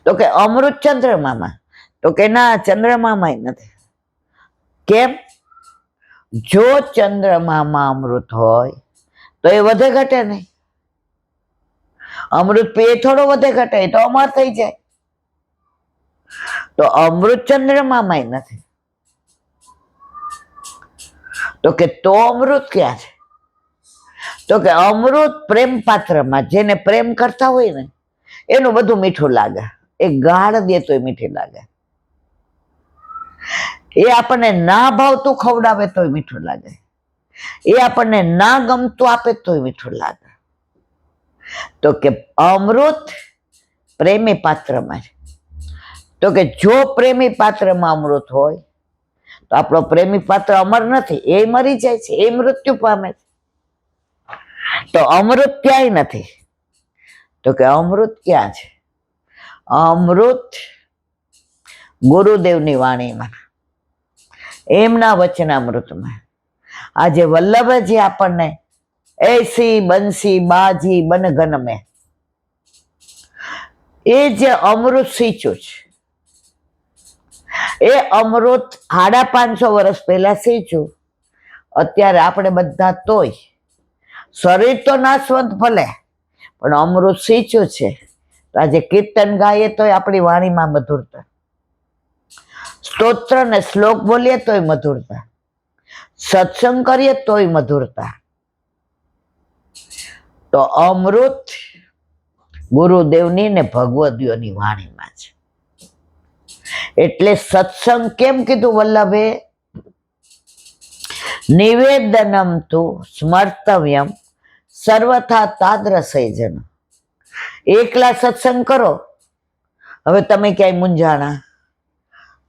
તો કે અમૃત ચંદ્રમામાં, તો કે ના, ચંદ્રમામાં નથી. કેમ? જો ચંદ્રમામાં અમૃત હોય તો એ વધે ઘટે નહીં. અમૃત પીએ થોડો વધે ઘટે, એ તો અમર થઈ જાય. તો અમૃત ચંદ્રમામાં નથી. તો કે તો અમૃત ક્યાં છે? તો કે અમૃત પ્રેમ પાત્રમાં, જેને પ્રેમ કરતા હોય ને એનું બધું મીઠું લાગે. એ ગાળ દે તોય મીઠી લાગે. એ આપણને ના ભાવતું ખવડાવે તોય મીઠું લાગે. એ આપણને ના ગમતું આપે તોય મીઠું લાગે. તો કે અમૃત પ્રેમી પાત્રમાં છે. તો કે જો પ્રેમી પાત્રમાં અમૃત હોય તો આપણો પ્રેમી પાત્ર અમર નથી, એ મરી જાય છે, એ મૃત્યુ પામે છે. તો અમૃત ક્યાંય નથી. તો કે અમૃત ક્યાં છે? અમૃત ગુરુદેવની વાણીમાં, એમના વચનામૃતમાં. આજે વલ્લભજી આપણને એસી બંસી બાજી બનગન મેં, એ જે અમૃત સિંચ્યું છે, એ અમૃત 550 વર્ષ પહેલા સિંચ્યું. અત્યારે આપણે બધા તોય શરીર તો નાશવંત ભલે, પણ અમૃત સિંચ્યું છે. તો આજે કીર્તન ગાઈએ તોય આપણી વાણીમાં મધુરતા, સ્તોત્ર ને શ્લોક બોલીએ તોય મધુરતા, સત્સંગ કરીએ તોય મધુરતા. તો અમૃત ગુરુદેવની ને ભગવદીઓની વાણીમાં છે. એટલે સત્સંગ કેમ કીધું વલ્લભે? નિવેદનમ તુ સ્મર્તવ્યમ સર્વથા તાદ્રસૈજન. એકલા સત્સંગ કરો. હવે તમે ક્યાંય મૂંઝાણા,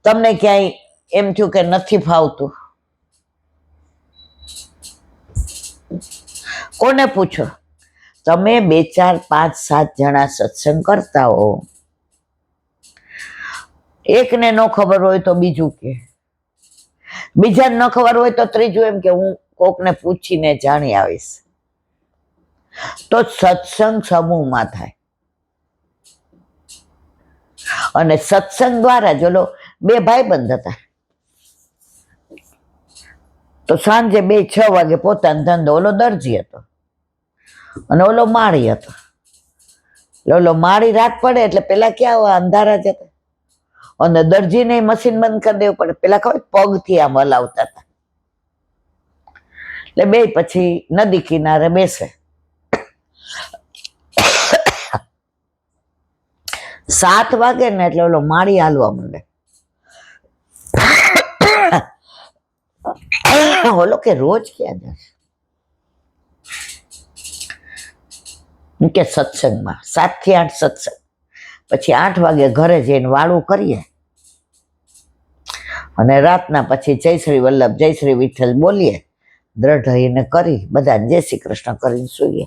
તમને ક્યાંય એમ થયું કે નથી ફાવતું, કોને પૂછો? તમે 2, 4, 5, 7 જણા સત્સંગ કરતા હો, એકને ન ખબર હોય તો બીજું કે, બીજાને ન ખબર હોય તો ત્રીજું એમ કે હું કોકને પૂછીને જાણી આવીશ. તો સત્સંગ સમૂહમાં થાય. અને સત્સંગ દ્વારા જ ઓલો 2 ભાઈબંધ હતા, તો સાંજે 2, 6 વાગે પોતાનો ધંધો, ઓલો દરજી હતો અને ઓલો માળી હતો. ઓલો માળી રાત પડે એટલે પેલા ક્યાં અંધારા જતા, અને દરજીને મશીન બંધ કરી દેવું પડે. પેલા ખબર પગથી આમ હલાવતા હતા. એટલે 2 પછી નદી કિનારે બેસે. 7 વાગે ને એટલે ઓલો માળી હાલવા માંડે. ઓલો કે રોજ ક્યાં જશે? કે સત્સંગમાં 7 થી 8 સત્સંગ, પછી 8 વાગે ઘરે જઈને વાળું કરીએ અને રાતના પછી જય શ્રી વલ્લભ, જય શ્રી વિઠ્ઠલ બોલીએ, દ્રઢઈને કરી બધાને જય શ્રી કૃષ્ણ કરીને સૂઈએ.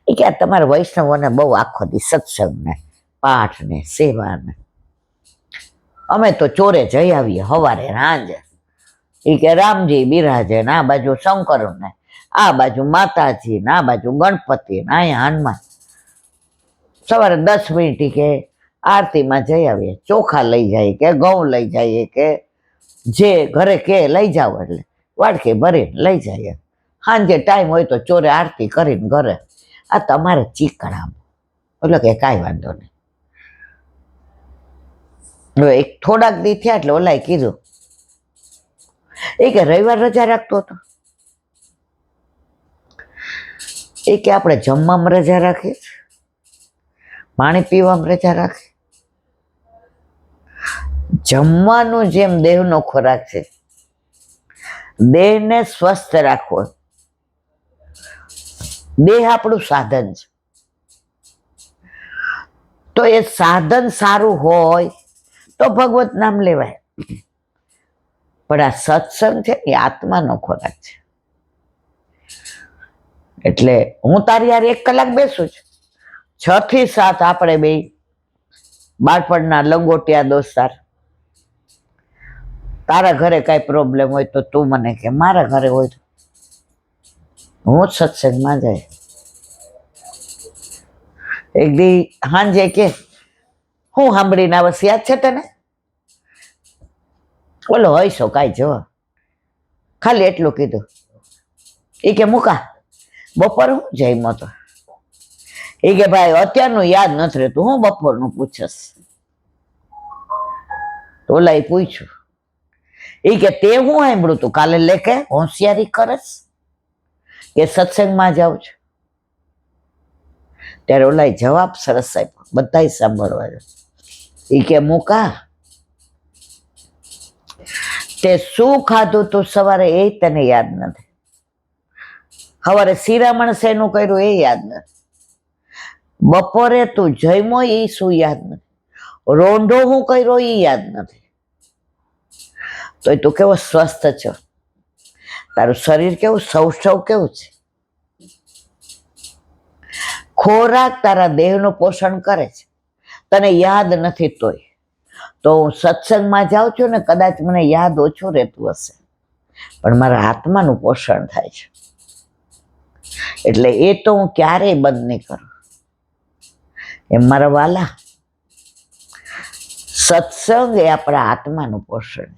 એ કે તમારા વૈષ્ણવોને બહુ આખો દી સત્સંગ ને પાઠ ને સેવા ને, અમે તો ચોરે જઈ આવીએ સવારે સાંજે. એ કે રામજી બિરાજે ને આ બાજુ શંકર ને આ બાજુ માતાજી ને આ બાજુ ગણપતિ ને અહીંયા હનુમાન. સવારે 10 મિનિટ કે આરતીમાં જઈ આવીએ, ચોખા લઈ જાય કે ઘઉં લઈ જઈએ કે જે ઘરે કે લઈ જાવ, એટલે વાડકે ભરીને લઈ જાય. સાંજે ટાઈમ હોય તો ચોરે આરતી કરીને ઘરે. આ તમારે ચીકણા. એટલે કે કાંઈ વાંધો નહીં. હવે એક થોડાક દી થયા એટલે ઓલાએ કીધું, એ કે રવિવાર રજા રાખતો હતો. એ કે આપણે જમવામાં રજા રાખીએ, પાણી પીવામાં રજા રાખીએ. જમવાનું જેમ દેહનો ખોરાક છે, દેહને સ્વસ્થ રાખવો. દેહ આપણું સાધન છે, તો એ સાધન સારું હોય તો ભગવત નામ લેવાય. પણ આ સત્સંગ છે એ આત્માનો ખોરાક છે. એટલે હું તારી યાર 1 કલાક બેસું છું, 6 થી 7 આપણે 2 બાળપણના લંગોટિયા દોસ્તાર. તારા ઘરે કાંઈ પ્રોબ્લેમ હોય તો તું મને કે, મારા ઘરે હોય તો હું જ સત્સંગમાં જાય. એક દી સાંજે કે હું સાંભળીને આવસ યાદ છે તને? ઓલો હોય છો કાંઈ જો ખાલી એટલું કીધું. એ કે મૂકા બપોર હું જઈમો તો? એ કે ભાઈ અત્યારનું યાદ નથી રહેતું, હું બપોરનું પૂછસ? ઓલા એ પૂછ્યું. એ કે તે હું સાંભળ્યું તું કાલે લેકે હોશિયારી કરસ કે સત્સંગમાં જાઉં છું? ત્યારે ઓલા જવાબ સરસ આપ્યો, બધા સાંભળવા. એ કે મૂકા તે શું ખાધું તું સવારે એ તને યાદ નથી. સવારે શિરામણ શેનું કર્યું એ યાદ નથી. બપોરે તું જમ્યો એ શું યાદ નથી. રોંઢો હું કર્યો એ યાદ નથી. તો તું કેવો સ્વસ્થ છો, તારું શરીર કેવું સૌષ્ઠવ કેવું છે. ખોરાક તારા દેહનું પોષણ કરે છે, તને યાદ નથી તોય. તો હું સત્સંગમાં જાઉં છું ને કદાચ મને યાદ ઓછું રહેતું હશે, પણ મારા આત્માનું પોષણ થાય છે. એટલે એ તો હું ક્યારેય બંધ નહીં કરું. એમ મારા વાલા, સત્સંગ એ આપણા આત્માનું પોષણ.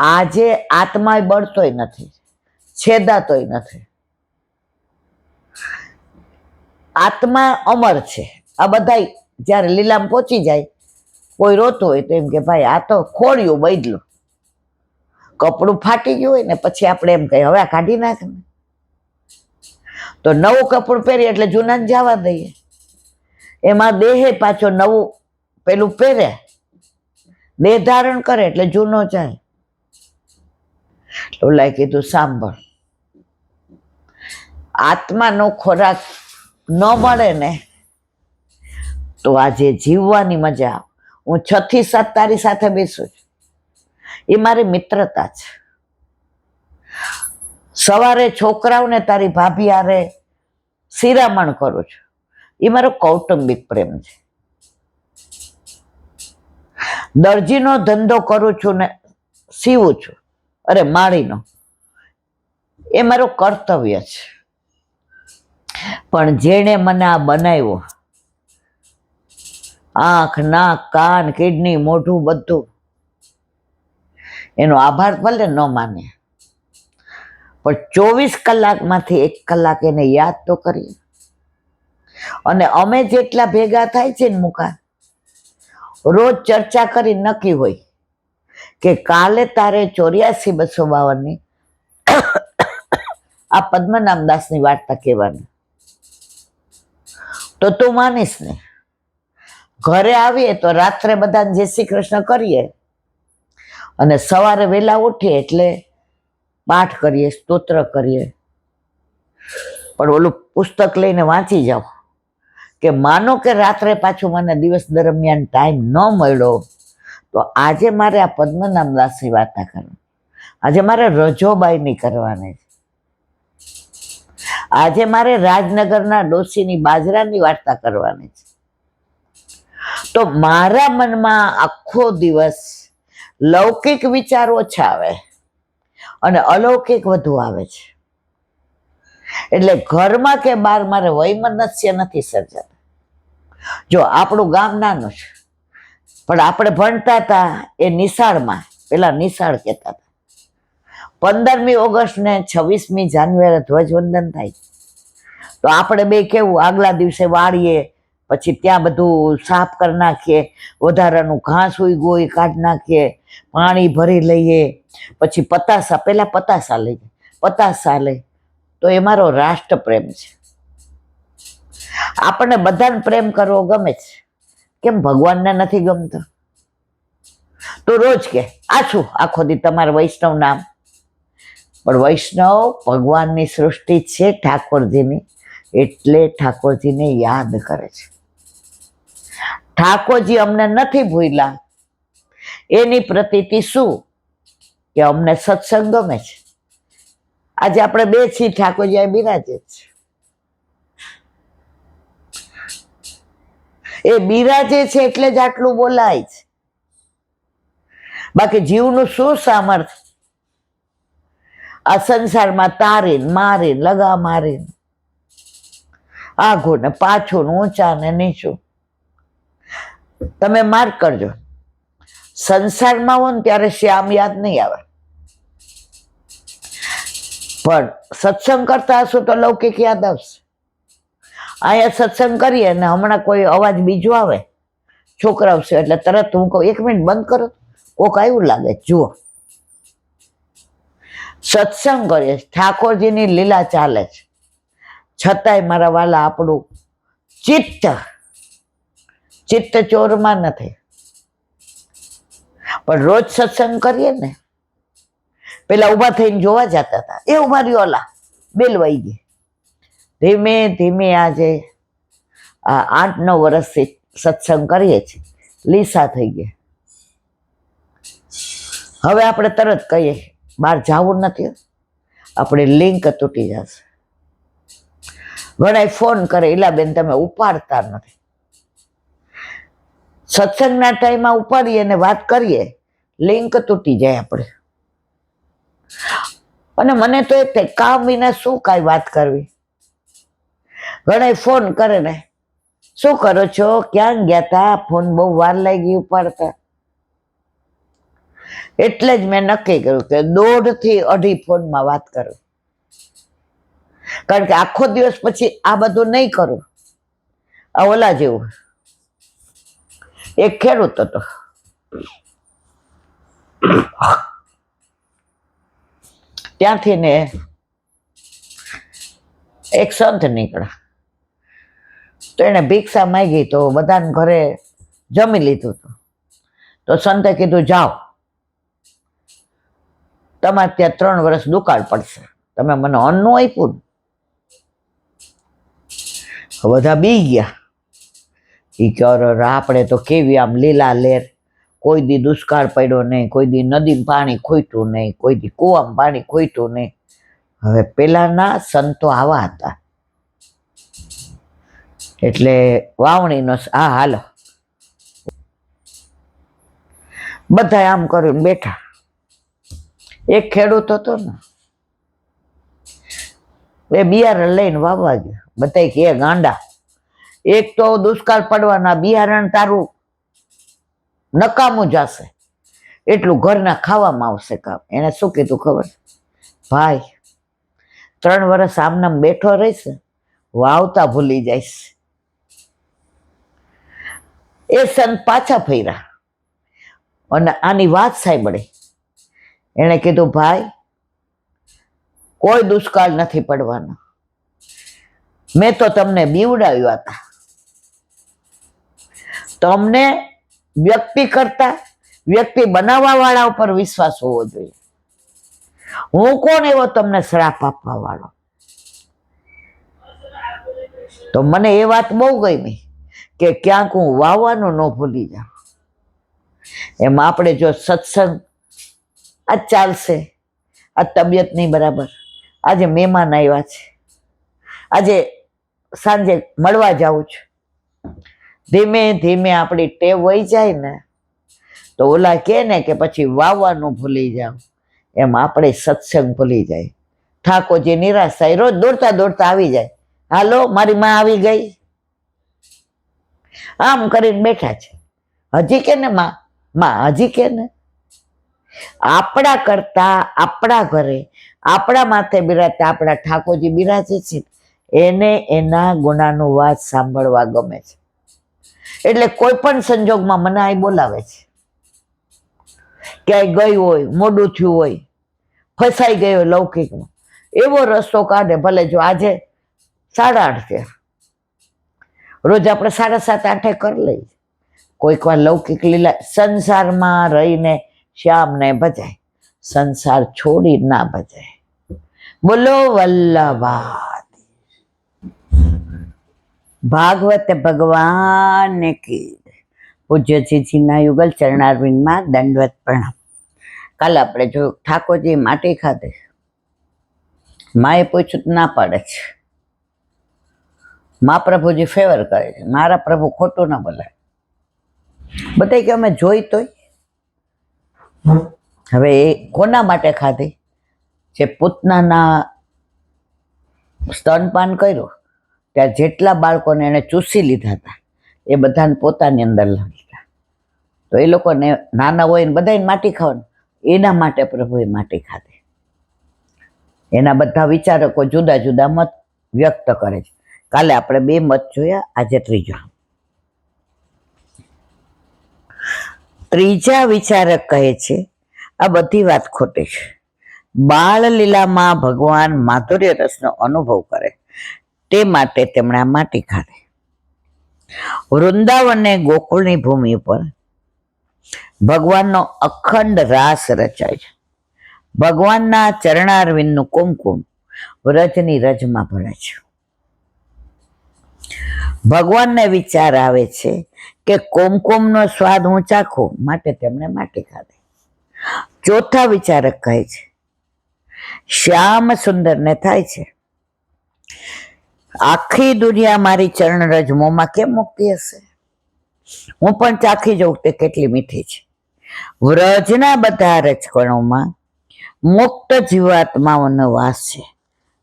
આજે આત્મા બળતોય નથી, છેદાતોય નથી. આત્મા અમર છે. આ બધા જયારે લીલામ પહોંચી જાય, કોઈ રોતું હોય તો એમ કે ભાઈ આ તો ખોડિયું બદલું. કપડું ફાટી ગયું હોય ને પછી આપણે એમ કહીએ હવે આ કાઢી નાખ ને, તો નવું કપડું પહેરીએ એટલે જૂનાને જવા દઈએ. એમાં દેહે પાછો નવું પેલું પહેરે, દેહ ધારણ કરે એટલે જૂનો જાય. ઓલાએ કીધું સાંભળ, આત્માનો ખોરાક ન મળે ને તો આજે જીવવાની મજા. હું 6 થી 7 તારી સાથે બેસું છું, એ મારી મિત્રતા છે. સવારે છોકરાઓને તારી ભાભી હારે શિરામણ કરું છું, એ મારો કૌટુંબિક પ્રેમ છે. દરજીનો ધંધો કરું છું ને સીવું છું, અરે માળીનો, એ મારું કર્તવ્ય છે. પણ જેણે મને આ બનાવ્યો, આંખ નાક કાન કિડની મોઢું બધું, એનો આભાર ભલે ન માને, પણ 24 કલાકમાંથી 1 કલાક એને યાદ તો કરીએ. અને અમે જેટલા ભેગા થાય છે ને મૂકા, રોજ ચર્ચા કરી નક્કી હોય કે કાલે તારે 84-252 આ પદ્મનામદાસની વાર્તા કહેવાની. તો તું માનીશ ને, ઘરે આવીએ તો રાત્રે બધાને જય શ્રી કૃષ્ણ કરીએ અને સવારે વહેલા ઉઠીએ એટલે પાઠ કરીએ, સ્તોત્ર કરીએ. પણ ઓલું પુસ્તક લઈને વાંચી જાઓ કે માનો કે રાત્રે પાછું મને દિવસ દરમિયાન ટાઈમ ન મળ્યો, તો આજે મારે આ પદ્મનામદાસની વાર્તા કરવાની, આજે મારે રજોબાઈની કરવાની છે, આજે મારે રાજનગરના ડોશીની બાજરાની વાર્તા કરવાની છે. તો મારા મનમાં આખો દિવસ લૌકિક વિચાર ઓછા આવે અને અલૌકિક વધુ આવે છે. એટલે ઘરમાં કે બહાર મારે વૈમનસ્ય નથી સર્જાતા. જો આપણું ગામ નાનું છે, પણ આપણે ભણતા હતા એ નિશાળમાં, પેલા નિશાળ કહેતા હતા. 15મી ઓગસ્ટ ને 26મી જાન્યુઆરી ધ્વજવંદન થાય તો આપણે બે કેવું આગલા દિવસે વાળીએ, પછી ત્યાં બધું સાફ કરી નાખીએ, વધારાનું ઘાસ ઉગ્યું હોય કાઢી નાખીએ, પાણી ભરી લઈએ, પછી પતાસા, પેલા પતાસા લઈએ, પતાસા લઈ. તો એ મારો રાષ્ટ્ર પ્રેમ છે. આપણને બધાને પ્રેમ કરવો ગમે છે, કેમ ભગવાનને નથી ગમતો? તો રોજ કે આ છું આખો દી તમારે વૈષ્ણવ નામ, પણ વૈષ્ણવ ભગવાનની સૃષ્ટિ છે ઠાકોરજીની, એટલે ઠાકોરજીને યાદ કરે છે. ઠાકોરજી અમને નથી ભૂલ્યા, એની પ્રતીતિ શું કે અમને સત્સંગ ગમે છે. આજે આપણે બે છીએ, ઠાકોરજી આ બિરાજે છે. એ બિરાજે છે એટલે જ આટલું બોલાય છે. બાકી જીવનું શું સામર્થ્ય આ સંસારમાં તારીને મારીને લગા મારીને. આઘું ને પાછું ને ઊંચા ને નીચું. તમે માર્ક કરજો, સંસારમાં હો ને ત્યારે શ્યામ યાદ નહીં આવે, પણ સત્સંગ કરતા હશો તો લૌકિક યાદ આવશે. અહીંયા સત્સંગ કરીએ ને હમણાં કોઈ અવાજ બીજો આવે છોકરાઓ છે એટલે તરત હું કહું 1 મિનિટ બંધ કરો, કોક આવ્યું લાગે જુઓ. સત્સંગ કરીએ, ઠાકોરજીની લીલા ચાલે છે, છતાંય મારા વાલા આપણું ચિત્ત ચોરમાં નથી. પણ રોજ સત્સંગ કરીએ ને, પેલા ઉભા થઈને જોવા જતા હતા, એ ઉભા રહ્યો, ઓલા બેલ વહી ગઈ. ધીમે ધીમે આજે 8-9 વર્ષથી સત્સંગ કરીએ છીએ, લીસા થઈ ગયા. હવે આપણે તરત કહીએ બહાર જવું નથી, આપણે લિંક તૂટી જશે. ઘણા ફોન કરે, ઈલાબેન તમે ઉપાડતા નથી. સત્સંગના ટાઈમમાં ઉપાડીએ ને વાત કરીએ, લિંક તૂટી જાય આપણે. અને મને તો એ કામ વિના શું કાંઈ વાત કરવી. ઘણા ફોન કરે ને, શું કરો છો, ક્યાં ગયા તા, ફોન બહુ વાર લાગી ઉપાડતા. એટલે જ મેં નક્કી કર્યું કે 1.5 થી 2.5 ફોનમાં વાત કરું, કારણ કે આખો દિવસ પછી આ બધું નહીં કરું. આ ઓલા જેવું એક ખેડૂત હતો, ત્યાંથી ને એક સંત નીકળ્યા, તો એને ભિક્ષા માંગી, તો બધાને ઘરે જમી લીધું હતું. તો સંતે કીધું જાઓ, તમારે ત્યાં 3 વર્ષ દુકાળ પડશે, તમે મને અન્ન આપ્યું. બધા બી ગયા. એ કે આપણે તો કેવી આમ લીલા લેર, કોઈ દી દુષ્કાળ પડ્યો નહીં, કોઈ દી નદીમાં પાણી ખોઈતું નહીં, કોઈ દી કૂવામાં પાણી ખોઈતું નહીં. હવે પેલાના સંતો આવા હતા. એટલે વાવણીનો હાલો, બધા આમ કરીને બેઠા. એક ખેડૂત હતો ને, એ બિયારણ લઈને વાવવા ગયો. બધા કે ગાંડા, એક તો દુષ્કાળ પડવાના, બિયારણ તારું નકામું જશે, એટલું ઘરના ખાવામાં આવશે કામ. એને શું કીધું ખબર, ભાઈ 3 વર્ષ આમનામ બેઠો રહીશ, વાવતા ભૂલી જઈશ. એ સંત પાછા ફર્યા અને આની વાત સાંભળી. એને કીધું ભાઈ કોઈ દુષ્કાળ નથી પડવાનો, મેં તો તમને બીવડાવ્યા હતા. તમને વ્યક્તિ કરતા વ્યક્તિ બનાવવા વાળા ઉપર વિશ્વાસ હોવો જોઈએ. હું કોણ એવો તમને શ્રાપ આપવા વાળો? તો મને એ વાત બહુ ગમી કે ક્યાંક હું વાવવાનું ન ભૂલી જાઉં. એમ આપણે જો સત્સંગ આ ચાલશે, આ તબિયત નહીં બરાબર, આજે મહેમાન આવ્યા છે, આજે સાંજે મળવા જાઉં છું, ધીમે ધીમે આપણી ટેવ વહી જાય ને, તો ઓલા કહે ને કે પછી વાવવાનું ભૂલી જાવ, એમ આપણે સત્સંગ ભૂલી જાય. ઠાકોરજી નિરાશ થાય, રોજ દોડતા દોડતા આવી જાય, હાલો મારી માં આવી ગઈ, આમ કરીને બેઠા છે. હજી કે ને માં હજી કે ને, આપણા કરતા આપણા ઘરે આપણા માથે બિરાજતા આપણા ઠાકોરજી બિરાજે છે, એને એના ગુનાનું વાત સાંભળવા ગમે છે. એટલે કોઈ પણ સંજોગમાં મને અહીં બોલાવે છે. ક્યાંય ગઈ હોય, મોડું થયું હોય, ફસાઈ ગયો લૌકિકમાં, એવો રસ્તો કાઢે. ભલે જો આજે 8:30 છે, રોજ આપણે 7:30-8 કરી લઈએ. કોઈક વાર લૌકિક લીલા, સંસારમાં રહીને શ્યામને ભજાય, સંસાર છોડી ના ભજાય. બોલો વલ્લભા ભાગવત ભગવાન કી. પૂજ્ય જીજીના યુગલ ચરણારવિંદમાં દંડવત પ્રણામ. કાલે આપણે જો ઠાકોરજી માટી ખાધે, માએ પૂછ્યું ના પાડે છે, મા પ્રભુજી ફેવર કરે છે, મારા પ્રભુ ખોટું ના બોલે. બધા કે અમે જોઈ તોય. હવે એ કોના માટે ખાધી? જે પૂતનાના સ્તનપાન કર્યું ત્યાં જેટલા બાળકોને એને ચૂસી લીધા હતા એ બધાને પોતાની અંદર લઈ લીધા. તો એ લોકોને નાના હોય ને બધાને માટી ખાવાનું, એના માટે પ્રભુએ માટી ખાધી. એના બધા વિચારકો જુદા જુદા મત વ્યક્ત કરે છે. કાલે આપણે 2 મત જોયા, આજે ત્રીજા વિચારક કહે છે આ બધી વાત ખોટી છે. બાળ લીલામાં ભગવાન માધુર્ય રસનો અનુભવ કરે તે માટે તેમણે આ માટી ખાધી. વૃંદાવનને ગોકુળની ભૂમિ પર ભગવાનનો અખંડ રાસ રચાય છે. ભગવાનના ચરણારવિંદનું કુમકુમ વ્રજની રજમાં ભળે છે. ભગવાનને વિચાર આવે છે કે કુમકુમનો સ્વાદ હું ચાખું, માટે તેમણે માટી ખાધી. ચોથા વિચારક કહે છે શ્યામ સુંદરને થાય છે આખી દુનિયા મારી ચરણ રજ મોંમાં કેમ મૂકતી હશે, હું પણ ચાખી જઉં તે કેટલી મીઠી છે. વ્રજના બધા રજકણોમાં મુક્ત જીવાત્માઓનો વાસ છે.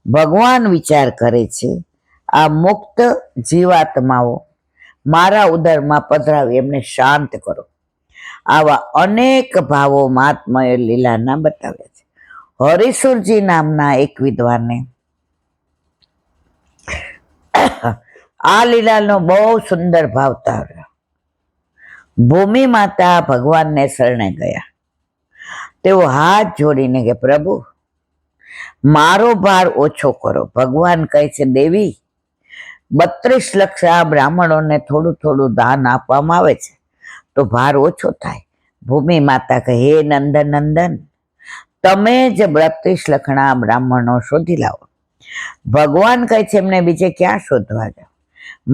ભગવાન વિચાર કરે છે આ મુક્ત જીવાત્માઓ મારા ઉદરમાં પધરાવી એમને શાંત કરો. આવા અનેક ભાવો મહાત્માએ લીલાના બતાવ્યા છે. હરિસુરજી નામના એક વિદ્વાને આ લીલાનો બહુ સુંદર ભાવ તાર્યો. ભૂમિ માતા ભગવાનને શરણે ગયા. તેઓ હાથ જોડીને કે પ્રભુ મારો ભાર ઓછો કરો. ભગવાન કહે છે દેવી 32 લક્ષ આ બ્રાહ્મણોને થોડું થોડું દાન આપવામાં આવે છે તો ભાર ઓછો થાય. ભૂમિ માતા કહે હે નંદન નંદન તમે જ 32 લખના બ્રાહ્મણો શોધી લાવો. ભગવાન કહે છે એમને બીજે ક્યાં શોધવા જાવ,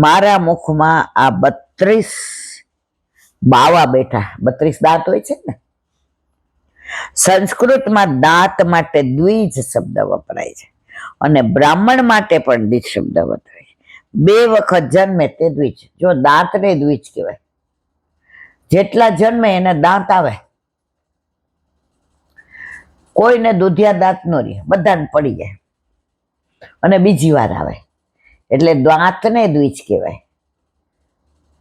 મારા મુખમાં આ 32 બાવા બેઠા. 32 દાંત હોય છે ને, સંસ્કૃતમાં દાંત માટે દ્વિજ શબ્દ વપરાય છે અને બ્રાહ્મણ માટે પણ દ્વિજ શબ્દ વપરાય છે. 2 વખત જન્મે તે દ્વિજ. જો દાંતને દ્વિજ કહેવાય, જેટલા જન્મે એને દાંત આવે. કોઈને દુધિયા દાંત નો રહે, બધાને પડી જાય અને બીજી વાર આવે, એટલે દાંતને દ્વિજ કહેવાય.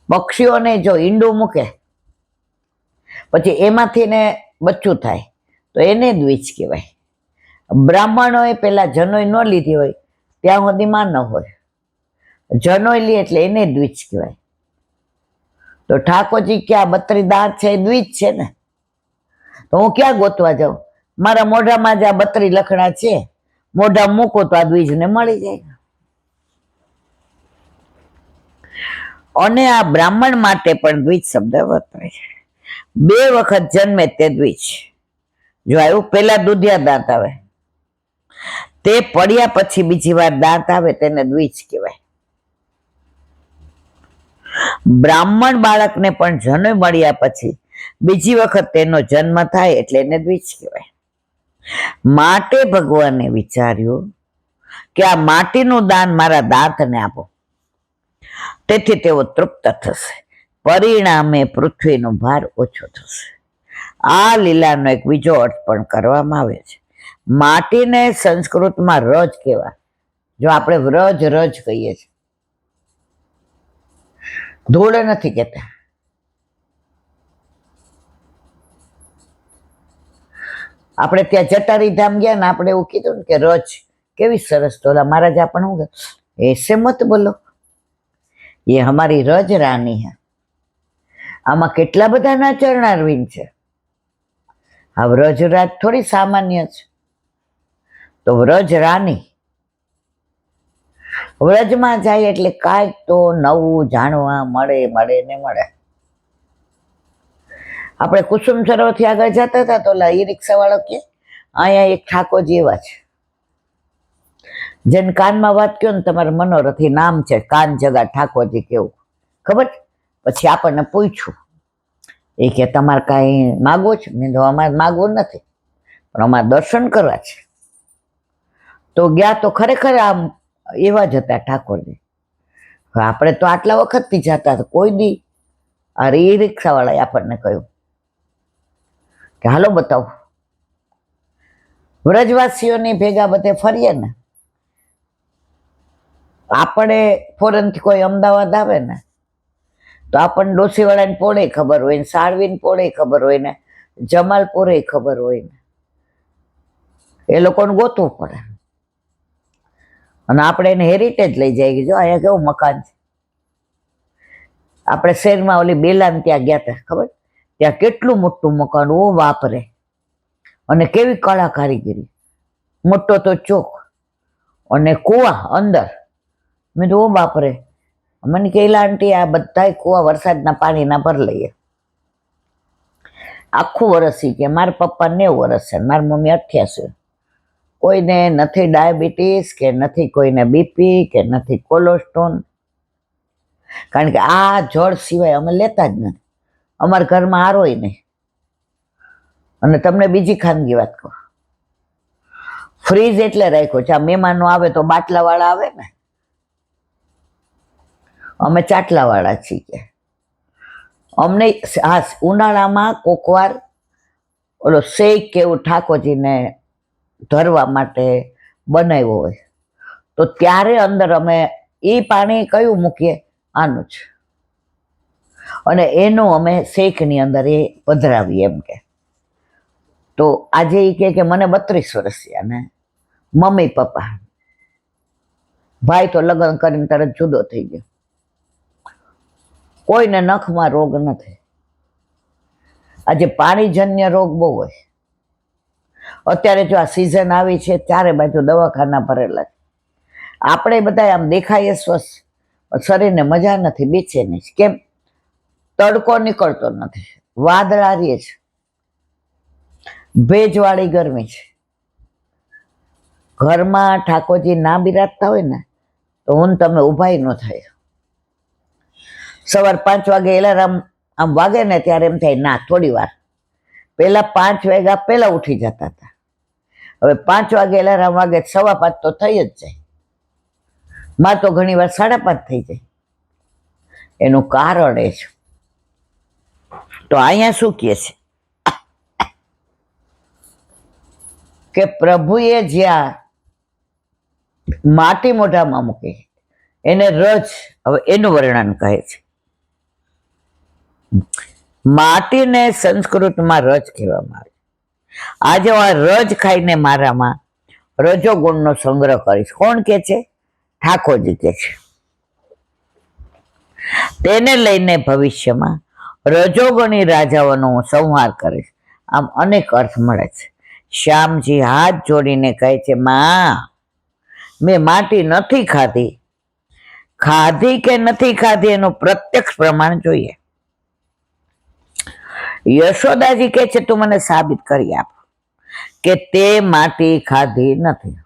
પક્ષીઓને જો ઈંડું મૂકે પછી એમાંથી ને બચ્ચું થાય તો એને દ્વિજ કહેવાય. બ્રાહ્મણોએ પેલા જનોઈ ન લીધી હોય ત્યાં સુધીમાં ન હોય, જનોઈ લે એટલે એને દ્વિજ કહેવાય. તો ઠાકોરજી ક્યાં 32 દાંત છે એ દ્વિજ છે ને, તો હું ક્યાં ગોતવા જાઉં? મારા મોઢામાં જ આ 32 લખણા છે, મોઢા મૂકો તો આ દ્વિજને મળી જાય. અને આ બ્રાહ્મણ માટે પણ દ્વિજ શબ્દ વપરાય છે. 2 વખત જન્મે તે દ્વિજ. જો આવ્યું, પેલા દુધિયા દાંત આવે, તે પડ્યા પછી બીજી વાર દાંત આવે તેને દ્વિજ કહેવાય. બ્રાહ્મણ બાળકને પણ જન્મ મળ્યા પછી બીજી વખત તેનો જન્મ થાય એટલે એને દ્વિજ કહેવાય. માટે ભગવાને વિચાર્યું કે આ માટીનું દાન મારા દાંતને આપો, તેથી તેઓ તૃપ્ત થશે, પરિણામે પૃથ્વીનો ભાર ઓછો થશે. આ લીલાનો એક બીજો અર્થ પણ કરવામાં આવે છે. માટીને સંસ્કૃતમાં રજ કહેવાય. જો આપણે વ્રજ રજ કહીએ છીએ, ધૂળ નથી કહેતા. આપણે ત્યાં જટારી ધામ ગયા ને આપણે એવું કીધું ને કે રજ કેવી સરસ, તો ઓલા મહારાજ આપણે શું એસે મત બોલો, એ હમારી રજ રાની હે. આમાં કેટલા બધા ના ચરણારવિંદ છે. આ વ્રજરાજ થોડી સામાન્ય છે. તો વ્રજ રાની, વ્રજમાં જાય એટલે કાંઈક તો નવું જાણવા મળે ને મળે. આપણે કુસુમ સરોવરથી આગળ જતા હતા તો ઓલા ઈ રિક્ષા વાળો કે અહીંયા એક ઠાકોરજી એવા છે, જેને કાનમાં વાત કહો ને તમારે મનોરથી નામ છે કાન જગા ઠાકોરજી, કેવું ખબર. પછી આપણને પૂછ્યું, એ કે તમારે કાંઈ માગવું છે? મેં તો અમારે માગવું નથી, પણ અમારે દર્શન કરવા છે. તો ગયા તો ખરેખર આમ એવા જ હતા ઠાકોરજી. આપણે તો આટલા વખતથી જતા હતા, કોઈ દી આ ઈ રિક્ષાવાળાએ આપણને કહ્યું કે હાલો બતાવો. વ્રજવાસીઓની ભેગા બધે ફરીએ ને આપણે ફોરેનથી કોઈ અમદાવાદ આવે ને તો આપણને ડોસીવાળાની પોળે ખબર હોય ને, સાળવીની પોળે ખબર હોય ને, જમાલપુરે ખબર હોય ને, એ લોકોને ગોતવું પડે. અને આપણે એને હેરિટેજ લઈ જાય કે જો અહીંયા કેવું મકાન છે. આપણે શહેરમાં ઓલી બેલાન ત્યાં ગયા હતા, ખબર? ત્યાં કેટલું મોટું મકાન, ઓ વાપરે, અને કેવી કળા કારીગરી, મોટો તો ચોક અને કુવા અંદર. મેં તો ઓ બાપરે. મને કહેલા આંટી આ બધા કુવા વરસાદના પાણીના ભર લઈએ, આખું વરસ. કે મારા પપ્પા 90 વર્ષ છે, મારી મમ્મી 88. કોઈને નથી ડાયાબિટીસ કે નથી કોઈને બીપી કે નથી કોલેસ્ટ્રોલ, કારણ કે આ જળ સિવાય અમે લેતા જ નથી. અમારા ઘરમાં આરોય નહીં. અને તમને બીજી ખાનગી વાત કહું, ફ્રીજ એટલે રાખ્યો છે, આ મહેમાનો આવે તો બાટલાવાળા આવે ને, અમે ચાટલાવાળા છીએ. અમને હા ઉનાળામાં કોકવાર ઓલો શેક કે એવું ઠાકોરજીને ધરવા માટે બનાવ્યો હોય તો ત્યારે અંદર અમે એ પાણી કયું મૂકીએ, આનું જ. અને એનું અમે શેકની અંદર એ પધરાવીએ એમ કે. તો આજે એ કે મને 32 વર્ષ થયા ને મમ્મી પપ્પા, ભાઈ તો લગ્ન કરીને તરત જુદો થઈ ગયો. કોઈને નખમાં રોગ નથી. આજે પાણીજન્ય રોગ બહુ હોય. અત્યારે જો આ સિઝન આવી છે, ચારે બાજુ દવાખાના ભરેલા છે. આપણે બધા આમ દેખાઈએ સ્વસ્થ, શરીરને મજા નથી, બેચેની છે. કેમ? તડકો નીકળતો નથી, વાદળા રહે છે, ભેજવાળી ગરમી છે. ઘરમાં ઠાકોરજી ના બિરાજતા હોય ને તો હું તમે ઊભાઈ ન થાય. સવાર 5 વાગે એલાર્મ આમ વાગે ને ત્યારે એમ થાય ના થોડી વાર. પેલા 5 વાગ્યા પહેલા ઉઠી જતા હતા. હવે 5 વાગે એલાર્મ વાગે 5:15 તો થઈ જ જાય. માં તો ઘણી વાર 5:30 થઈ જાય. એનું કારણ એ છે. તો અહીંયા શું કહે છે કે પ્રભુએ જ્યાં માટી મોઢામાં મૂકી એને રજ, હવે એનું વર્ણન કહે છે. માટીને સંસ્કૃતમાં રજ કહેવામાં આવે. આજે આ રજ ખાઈને મારામાં રજોગુણનો સંગ્રહ કરીશ. કોણ કે છે? ઠાકોરજી કે છે. તેને લઈને ભવિષ્યમાં રજોગુણી રાજાઓનો હું સંહાર કરીશ. આમ અનેક અર્થ મળે છે. શ્યામજી હાથ જોડીને કહે છે, માં મેં માટી નથી ખાધી. ખાધી કે નથી ખાધી એનું પ્રત્યક્ષ પ્રમાણ જોઈએ. યશોદાજી કહે છે તું મને સાબિત કરી આપ કે તે માટી ખાધી નથી.